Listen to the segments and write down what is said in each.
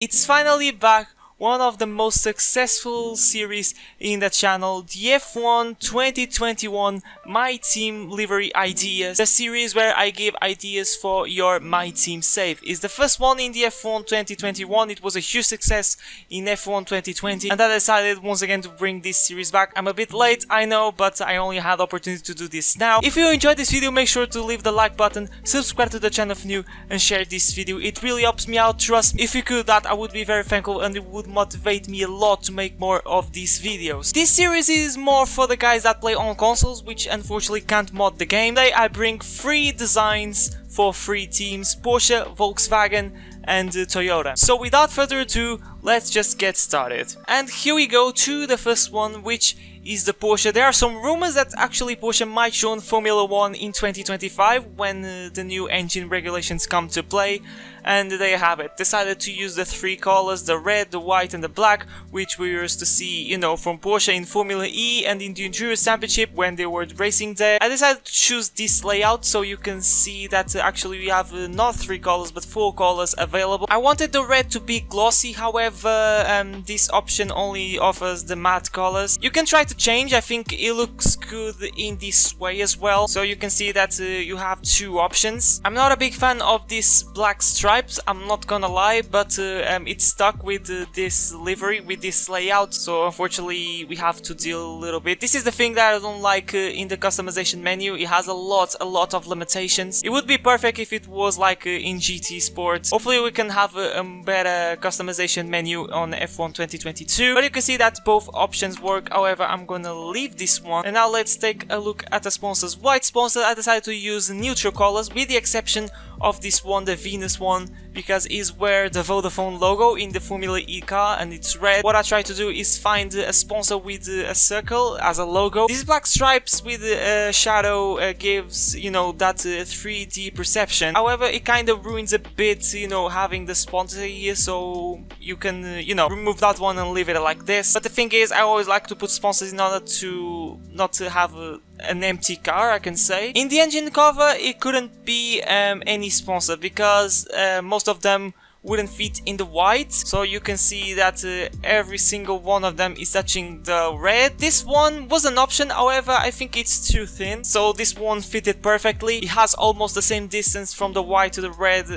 It's finally back, one of the most successful series in the channel, the F1 2021 My Team Livery Ideas, the series where I give ideas for your My Team save. It's the first one in the F1 2021, it was a huge success in F1 2020, and I decided once again to bring this series back. I'm a bit late, I know, but I only had the opportunity to do this now. If you enjoyed this video, make sure to leave the like button, subscribe to the channel if new, and share this video. It really helps me out, trust me. If you could that, I would be very thankful and it would motivate me a lot to make more of these videos. This series is more for the guys that play on consoles, which unfortunately can't mod the game. Today I bring 3 designs for 3 teams: Porsche, Volkswagen and Toyota. So without further ado, let's just get started. And here we go to the first one, which is the Porsche. There are some rumors that actually Porsche might join Formula 1 in 2025 when the new engine regulations come to play. And there you have it. Decided to use the 3 colors, the red, the white and the black, which we used to see, you know, from Porsche in Formula E and in the Endurance Championship when they were racing there. I decided to choose this layout so you can see that actually we have not 3 colors but 4 colors available. I wanted the red to be glossy, however this option only offers the matte colors. You can try to change, I think it looks good in this way as well. So you can see that you have 2 options. I'm not a big fan of this black stripe, I'm not gonna lie, but it's stuck with this livery, with this layout, so unfortunately we have to deal a little bit. This is the thing that I don't like in the customization menu. It has a lot of limitations. It would be perfect if it was like in GT Sports. Hopefully we can have a better customization menu on F1 2022, but you can see that both options work. However, I'm gonna leave this one. And now let's take a look at the sponsors. White sponsor, I decided to use neutral colors with the exception of this one, the Venus one, because it's where the Vodafone logo in the Formula E car and it's red. What I try to do is find a sponsor with a circle as a logo. These black stripes with a shadow gives, you know, that 3D perception. However, it kind of ruins a bit, you know, having the sponsor here, so you can, you know, remove that one and leave it like this. But the thing is, I always like to put sponsors in order to not to have an empty car, I can say. In the engine cover, it couldn't be any sponsor because most of them wouldn't fit in the white, so you can see that every single one of them is touching the red. This one was an option, however I think it's too thin, so this one fitted perfectly. It has almost the same distance from the white to the red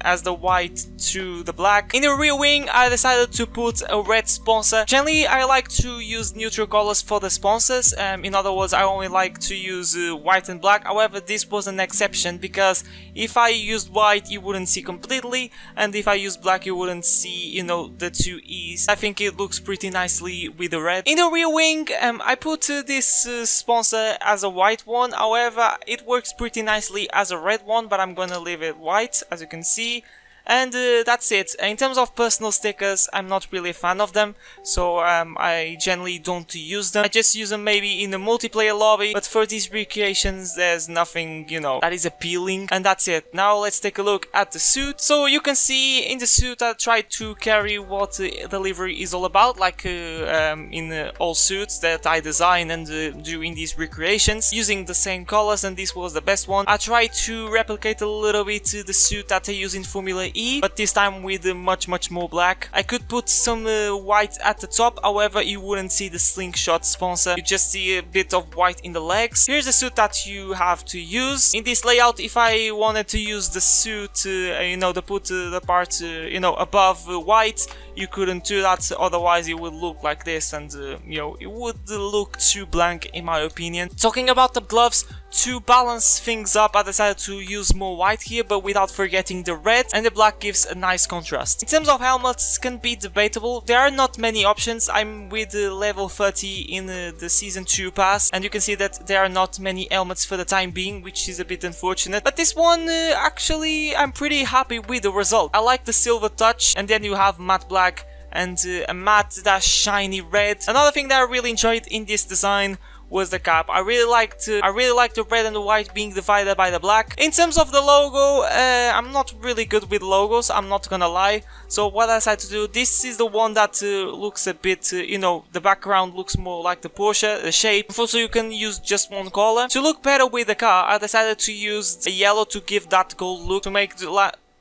as the white to the black. In the rear wing I decided to put a red sponsor. Generally I like to use neutral colors for the sponsors, in other words I only like to use white and black. However, this was an exception because if I used white you wouldn't see completely, and if I use black you wouldn't see, you know, the 2 E's. I think it looks pretty nicely with the red. In the rear wing I put this sponsor as a white one, however it works pretty nicely as a red one, but I'm gonna leave it white as you can see. And that's it. In terms of personal stickers, I'm not really a fan of them, so I generally don't use them. I just use them maybe in the multiplayer lobby, but for these recreations there's nothing, you know, that is appealing, and that's it. Now let's take a look at the suit. So you can see in the suit I tried to carry what the livery is all about, like in all suits that I design and do in these recreations, using the same colors, and this was the best one. I tried to replicate a little bit the suit that I use in Formula E, but this time with much more black. I could put some white at the top, however you wouldn't see the slingshot sponsor, you just see a bit of white in the legs. Here's the suit that you have to use. In this layout, if I wanted to use the suit, you know, to put the part, you know, above white, you couldn't do that, otherwise it would look like this, and you know, it would look too blank in my opinion. Talking about the gloves, to balance things up I decided to use more white here, but without forgetting the red, and the black gives a nice contrast. In terms of helmets, can be debatable. There are not many options. I'm with level 30 in the Season 2 pass, and you can see that there are not many helmets for the time being, which is a bit unfortunate. But this one, actually, I'm pretty happy with the result. I like the silver touch, and then you have matte black and a matte dash shiny red. Another thing that I really enjoyed in this design was the cap. I really liked the red and the white being divided by the black. In terms of the logo, I'm not really good with logos, I'm not gonna lie. So what I decided to do, this is the one that looks a bit, you know, the background looks more like the Porsche, the shape. So you can use just one color. To look better with the car, I decided to use a yellow to give that gold look, to make the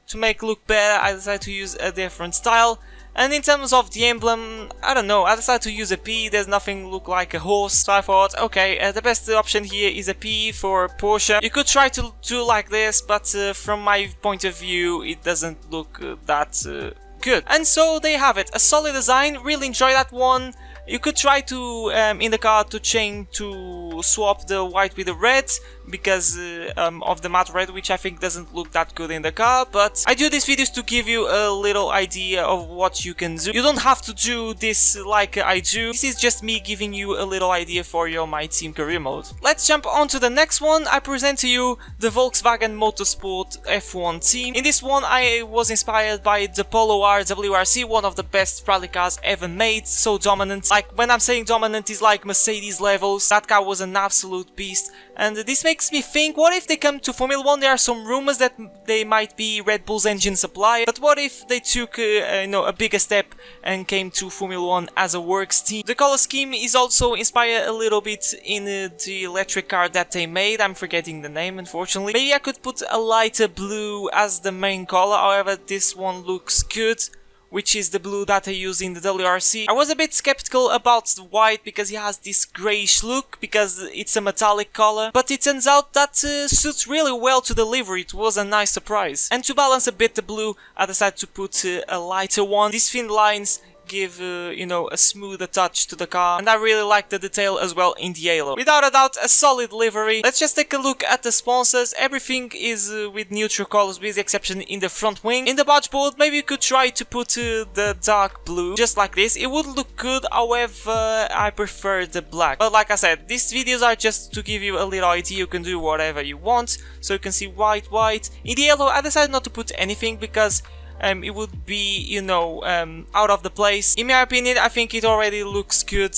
to make look better, I decided to use a different style. And in terms of the emblem, I don't know, I decided to use a P. There's nothing look like a horse, so I thought, okay, the best option here is a P for Porsche. You could try to do like this, but from my point of view, it doesn't look that good. And so there you have it, a solid design, really enjoy that one. You could try to, in the car, to swap the white with the red, because of the matte red, which I think doesn't look that good in the car, but I do these videos to give you a little idea of what you can do. You don't have to do this like I do, this is just me giving you a little idea for your My Team career mode. Let's jump on to the next one. I present to you the Volkswagen Motorsport F1 team. In this one I was inspired by the Polo R WRC, one of the best rally cars ever made, so dominant. Like, when I'm saying dominant, is like Mercedes levels. That car was an absolute beast, and this makes me think, what if they come to Formula 1? There are some rumors that they might be Red Bull's engine supplier, but what if they took a bigger step and came to Formula 1 as a works team? The color scheme is also inspired a little bit in the electric car that they made. I'm forgetting the name, unfortunately. Maybe I could put a lighter blue as the main color, however this one looks good, which is the blue that I use in the WRC. I was a bit skeptical about the white because it has this greyish look, because it's a metallic color, but it turns out that suits really well to the livery. It was a nice surprise. And to balance a bit the blue, I decided to put a lighter one. These thin lines give a smoother touch to the car, and I really like the detail as well in the halo. Without a doubt, a solid livery. Let's just take a look at the sponsors. Everything is with neutral colors, with the exception in the front wing. In the dashboard, maybe you could try to put the dark blue, just like this. It would look good, however I prefer the black. But like I said, these videos are just to give you a little idea. You can do whatever you want, so you can see white. In the yellow, I decided not to put anything because it would be, out of the place. In my opinion, I think it already looks good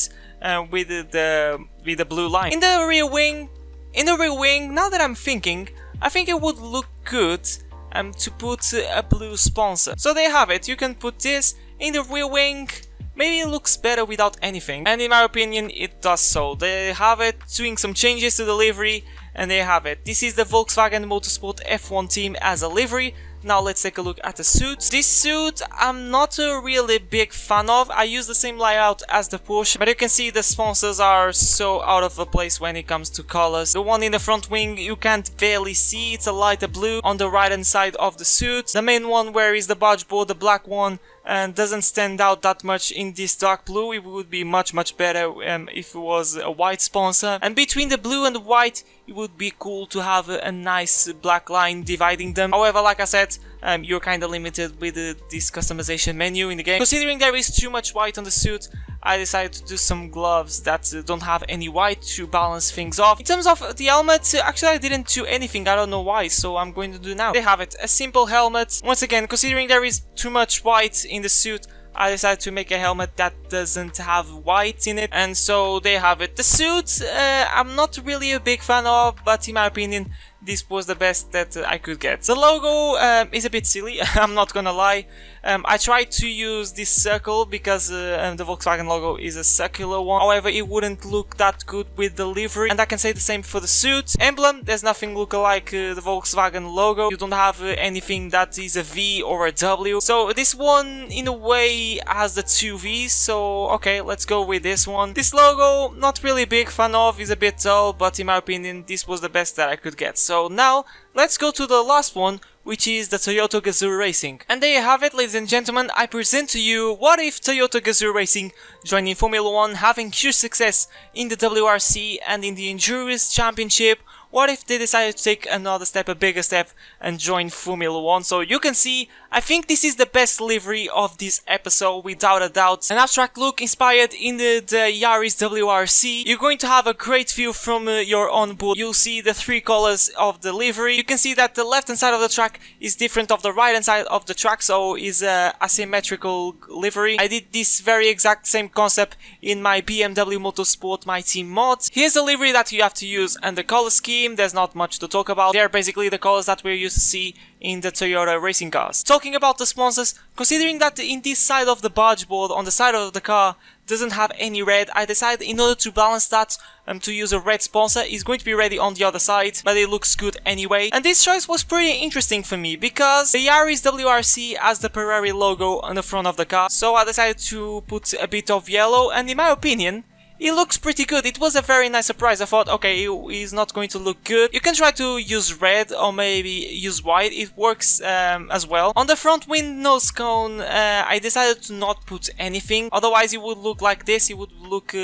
with the blue line. In the rear wing, now that I'm thinking, I think it would look good to put a blue sponsor. So there you have it. You can put this in the rear wing. Maybe it looks better without anything, and in my opinion it does so. There you have it, doing some changes to the livery, and there you have it. This is the Volkswagen Motorsport F1 team as a livery. Now let's take a look at the suits. This suit I'm not a really big fan of. I use the same layout as the Porsche, but you can see the sponsors are so out of place when it comes to colors. The one in the front wing you can't barely see, it's a lighter blue on the right hand side of the suit. The main one where is the dashboard, the black one, and doesn't stand out that much in this dark blue. It would be much better if it was a white sponsor. And between the blue and the white, it would be cool to have a nice black line dividing them. However, like I said, you're kinda limited with this customization menu in the game. Considering there is too much white on the suit, I decided to do some gloves that don't have any white to balance things off. In terms of the helmet, actually I didn't do anything, I don't know why, so I'm going to do now. They have it, a simple helmet. Once again, considering there is too much white in the suit, I decided to make a helmet that doesn't have white in it, and so they have it. The suit, I'm not really a big fan of, but in my opinion, this was the best that I could get. The logo is a bit silly, I'm not gonna lie. I tried to use this circle because the Volkswagen logo is a circular one. However, it wouldn't look that good with the livery, and I can say the same for the suit. Emblem, there's nothing look like the Volkswagen logo. You don't have anything that is a V or a W. So this one, in a way, has the two V's, so okay, let's go with this one. This logo, not really big fan of, is a bit dull, but in my opinion, this was the best that I could get. So now, let's go to the last one, which is the Toyota Gazoo Racing. And there you have it, ladies and gentlemen. I present to you, what if Toyota Gazoo Racing joined in Formula 1, having huge success in the WRC and in the Endurance Championship? What if they decided to take another step, a bigger step, and join Formula 1? So you can see, I think this is the best livery of this episode, without a doubt. An abstract look inspired in the Yaris WRC. You're going to have a great view from your onboard. You'll see the three colors of the livery. You can see that the left hand side of the track is different of the right hand side of the track, so is a asymmetrical livery. I did this very exact same concept in my BMW Motorsport My Team mod. Here's the livery that you have to use, and the color scheme, there's not much to talk about. They're basically the colors that we're used to see in the Toyota racing cars. Talking about the sponsors, considering that in this side of the barge board on the side of the car doesn't have any red, I decided in order to balance that to use a red sponsor. It's going to be ready on the other side, but it looks good anyway. And this choice was pretty interesting for me because the Yaris WRC has the Ferrari logo on the front of the car, so I decided to put a bit of yellow, and in my opinion it looks pretty good. It was a very nice surprise. I thought, okay, it's not going to look good. You can try to use red or maybe use white. It works as well. On the front windows cone, I decided to not put anything. Otherwise, it would look like this. It would look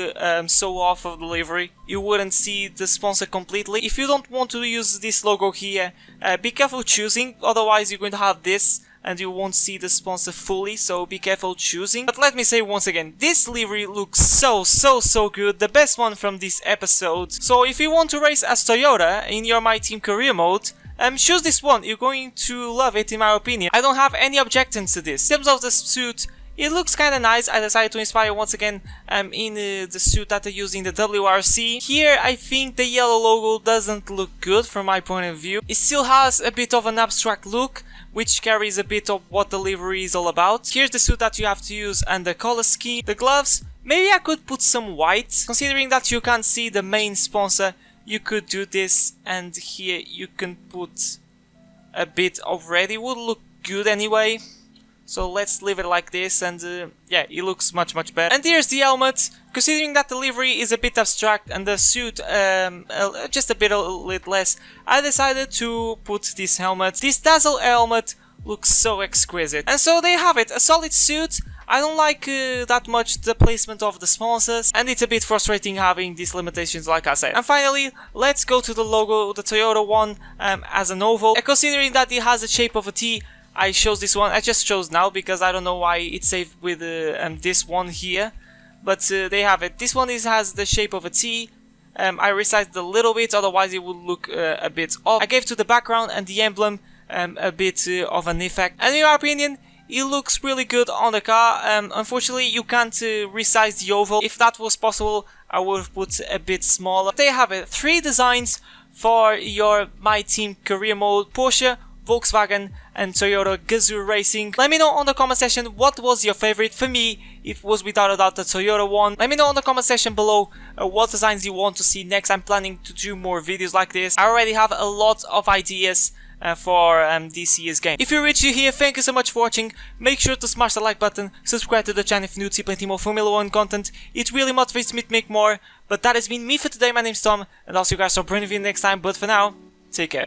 so off of the livery. You wouldn't see the sponsor completely. If you don't want to use this logo here, be careful choosing. Otherwise, you're going to have this and you won't see the sponsor fully, so be careful choosing. But let me say once again, this livery looks so good, the best one from this episode. So if you want to race as Toyota in your My Team career mode, choose this one. You're going to love it in my opinion. I don't have any objections to this. In terms of the suit, it looks kinda nice. I decided to inspire once again in the suit that they use in the WRC. Here I think the yellow logo doesn't look good from my point of view. It still has a bit of an abstract look, which carries a bit of what the livery is all about. Here's the suit that you have to use and the color scheme. The gloves, maybe I could put some white. Considering that you can't see the main sponsor, you could do this, and here you can put a bit of red. It would look good anyway. So let's leave it like this, and yeah, it looks much better. And here's the helmet. Considering that the livery is a bit abstract and the suit just a bit less, I decided to put this helmet. This dazzle helmet looks so exquisite. And so there you have it, a solid suit. I don't like that much the placement of the sponsors, and it's a bit frustrating having these limitations, like I said. And finally, let's go to the logo, the Toyota one, as an oval. And considering that it has the shape of a T, I chose this one. I just chose now because I don't know why it's saved with this one here. But they have it. This one has the shape of a T. I resized a little bit, otherwise it would look a bit off. I gave to the background and the emblem a bit of an effect. And in my opinion, it looks really good on the car. Unfortunately, you can't resize the oval. If that was possible, I would have put a bit smaller. There you have it. 3 designs for your My Team career mode: Porsche, Volkswagen and Toyota Gazoo Racing. Let me know on the comment section what was your favorite. For me, it was without a doubt the Toyota one. Let me know on the comment section below what designs you want to see next. I'm planning to do more videos like this. I already have a lot of ideas for this year's game. If you reached here, thank you so much for watching. Make sure to smash the like button, subscribe to the channel if you're new to see plenty more Formula 1 content. It really motivates me to make more. But that has been me for today. My name's Tom, and I'll see you guys for a brand new video next time. But for now, take care.